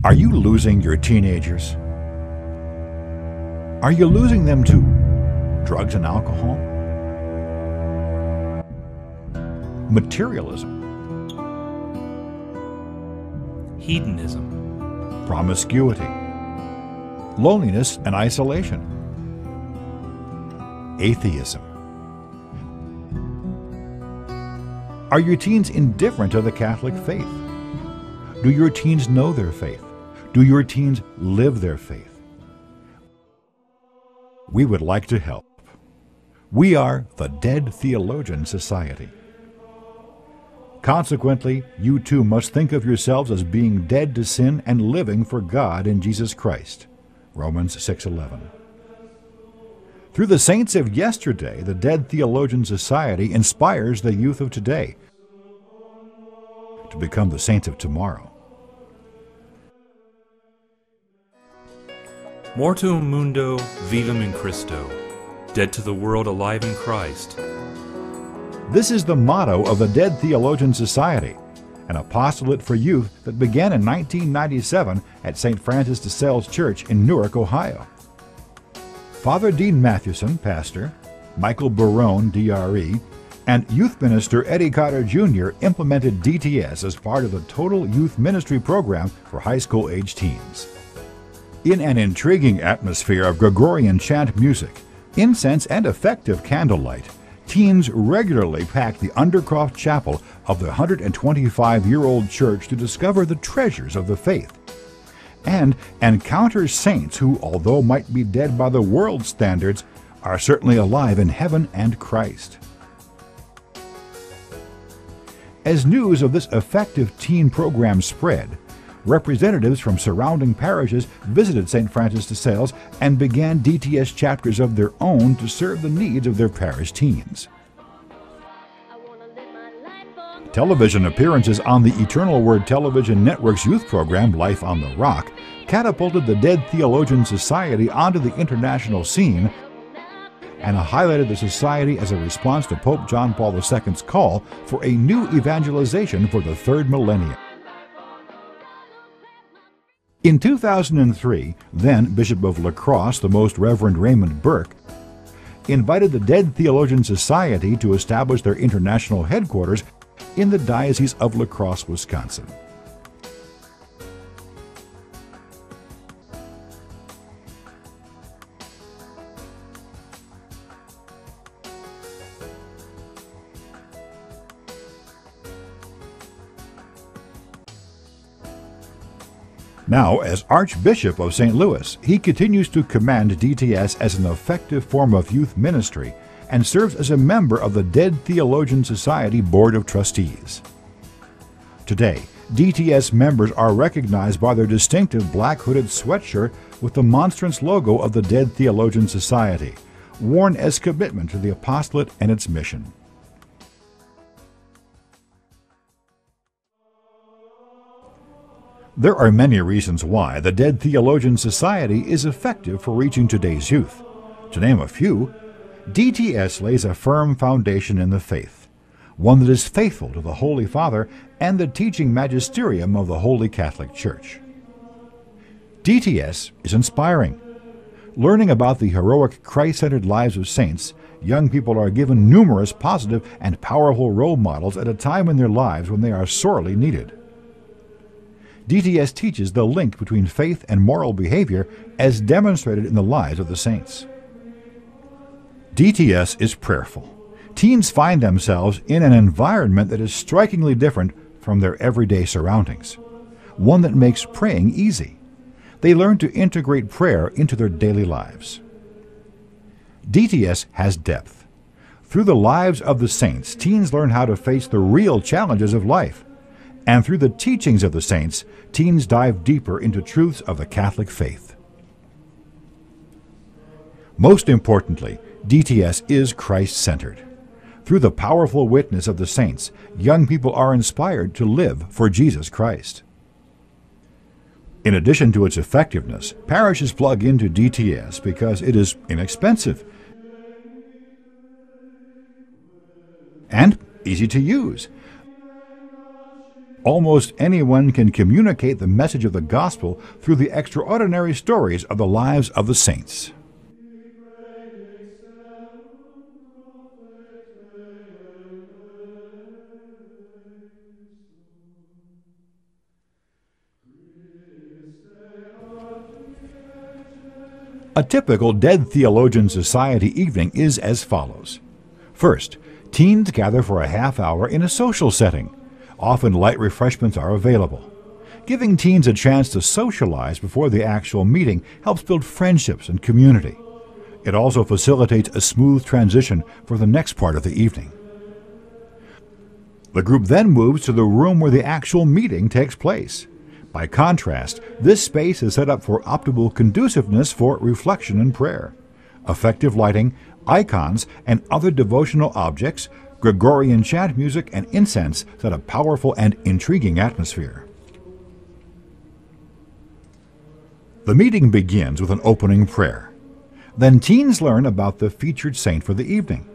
Are you losing your teenagers? Are you losing them to drugs and alcohol? Materialism? Hedonism? Promiscuity? Loneliness and isolation? Atheism? Are your teens indifferent to the Catholic faith? Do your teens know their faith? Do your teens live their faith? We would like to help. We are the Dead Theologians Society. Consequently, you too must think of yourselves as being dead to sin and living for God in Jesus Christ. Romans 6:11. Through the saints of yesterday, the Dead Theologians Society inspires the youth of today to become the saints of tomorrow. Mortuum mundo, vivum in Christo. Dead to the world, alive in Christ. This is the motto of the Dead Theologians Society, an apostolate for youth that began in 1997 at St. Francis de Sales Church in Newark, Ohio. Father Dean Mathewson, pastor, Michael Barone, DRE, and youth minister Eddie Cotter Jr. implemented DTS as part of the Total Youth Ministry program for high school-age teens. In an intriguing atmosphere of Gregorian chant music, incense, and effective candlelight, teens regularly pack the Undercroft Chapel of the 125-year-old church to discover the treasures of the faith and encounter saints who, although might be dead by the world's standards, are certainly alive in heaven and Christ. As news of this effective teen program spread, representatives from surrounding parishes visited St. Francis de Sales and began DTS chapters of their own to serve the needs of their parish teens. Television appearances on the Eternal Word Television Network's youth program, Life on the Rock, catapulted the Dead Theologians Society onto the international scene and highlighted the society as a response to Pope John Paul II's call for a new evangelization for the third millennium. In 2003, then Bishop of La Crosse, the Most Reverend Raymond Burke, invited the Dead Theologians Society to establish their international headquarters in the Diocese of La Crosse, Wisconsin. Now, as Archbishop of St. Louis, he continues to command DTS as an effective form of youth ministry and serves as a member of the Dead Theologians Society Board of Trustees. Today, DTS members are recognized by their distinctive black hooded sweatshirt with the monstrance logo of the Dead Theologians Society, worn as commitment to the apostolate and its mission. There are many reasons why the Dead Theologians Society is effective for reaching today's youth. To name a few, DTS lays a firm foundation in the faith, one that is faithful to the Holy Father and the teaching magisterium of the Holy Catholic Church. DTS is inspiring. Learning about the heroic Christ-centered lives of saints, young people are given numerous positive and powerful role models at a time in their lives when they are sorely needed. DTS teaches the link between faith and moral behavior as demonstrated in the lives of the saints. DTS is prayerful. Teens find themselves in an environment that is strikingly different from their everyday surroundings, one that makes praying easy. They learn to integrate prayer into their daily lives. DTS has depth. Through the lives of the saints, teens learn how to face the real challenges of life. And through the teachings of the saints, teens dive deeper into truths of the Catholic faith. Most importantly, DTS is Christ-centered. Through the powerful witness of the saints, young people are inspired to live for Jesus Christ. In addition to its effectiveness, parishes plug into DTS because it is inexpensive and easy to use. Almost anyone can communicate the message of the gospel through the extraordinary stories of the lives of the saints. A typical Dead Theologians Society evening is as follows. First, teens gather for a half hour in a social setting. Often light refreshments are available. Giving teens a chance to socialize before the actual meeting helps build friendships and community. It also facilitates a smooth transition for the next part of the evening. The group then moves to the room where the actual meeting takes place. By contrast, this space is set up for optimal conduciveness for reflection and prayer. Effective lighting, icons, and other devotional objects, Gregorian chant music, and incense set a powerful and intriguing atmosphere. The meeting begins with an opening prayer. Then teens learn about the featured saint for the evening.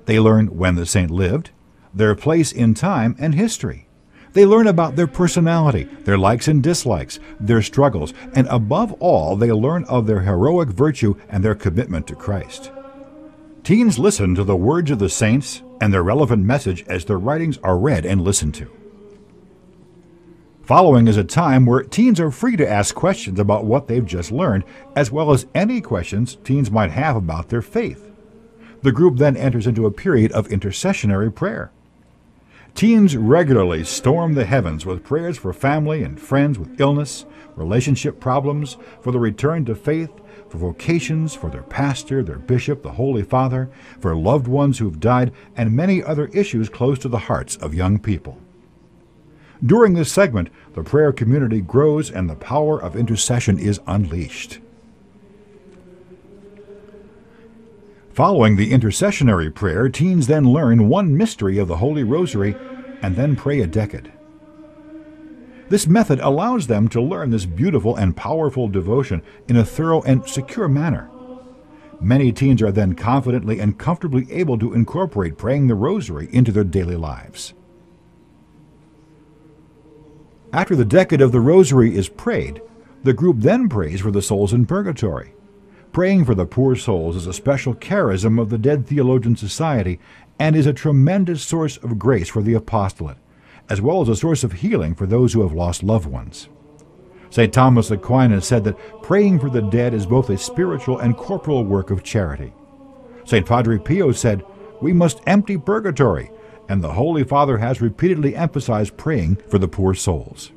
They learn when the saint lived, their place in time and history. They learn about their personality, their likes and dislikes, their struggles, and above all, they learn of their heroic virtue and their commitment to Christ. Teens listen to the words of the saints and their relevant message as their writings are read and listened to. Following is a time where teens are free to ask questions about what they've just learned, as well as any questions teens might have about their faith. The group then enters into a period of intercessionary prayer. Teens regularly storm the heavens with prayers for family and friends with illness, relationship problems, for the return to faith, for vocations, for their pastor, their bishop, the Holy Father, for loved ones who've died, and many other issues close to the hearts of young people. During this segment, the prayer community grows and the power of intercession is unleashed. Following the intercessionary prayer, teens then learn one mystery of the Holy Rosary and then pray a decade. This method allows them to learn this beautiful and powerful devotion in a thorough and secure manner. Many teens are then confidently and comfortably able to incorporate praying the Rosary into their daily lives. After the decade of the Rosary is prayed, the group then prays for the souls in Purgatory. Praying for the poor souls is a special charism of the Dead Theologians Society and is a tremendous source of grace for the apostolate, as well as a source of healing for those who have lost loved ones. St. Thomas Aquinas said that praying for the dead is both a spiritual and corporal work of charity. St. Padre Pio said, "We must empty purgatory," and the Holy Father has repeatedly emphasized praying for the poor souls.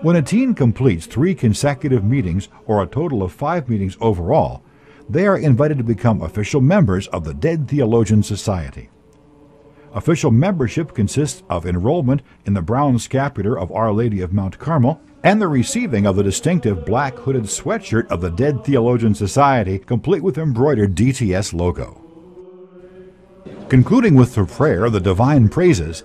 When a teen completes 3 consecutive meetings, or a total of 5 meetings overall, they are invited to become official members of the Dead Theologians Society. Official membership consists of enrollment in the brown scapular of Our Lady of Mount Carmel and the receiving of the distinctive black hooded sweatshirt of the Dead Theologians Society, complete with embroidered DTS logo. Concluding with the prayer of the Divine Praises,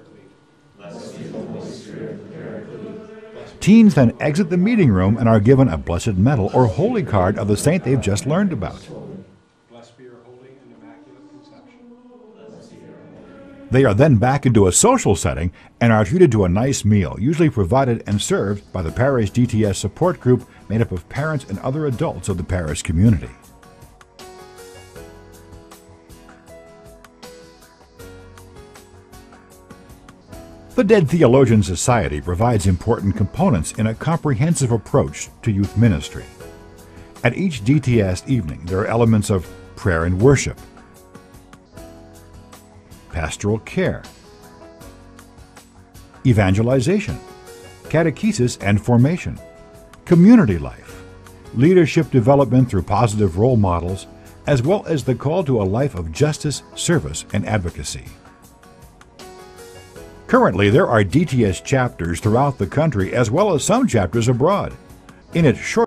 teens then exit the meeting room and are given a blessed medal or holy card of the saint they've just learned about. Blessed be your holy and immaculate conception. They are then back into a social setting and are treated to a nice meal, usually provided and served by the parish DTS support group made up of parents and other adults of the parish community. The Dead Theologians Society provides important components in a comprehensive approach to youth ministry. At each DTS evening, there are elements of prayer and worship, pastoral care, evangelization, catechesis and formation, community life, leadership development through positive role models, as well as the call to a life of justice, service, and advocacy. Currently, there are DTS chapters throughout the country as well as some chapters abroad. In its short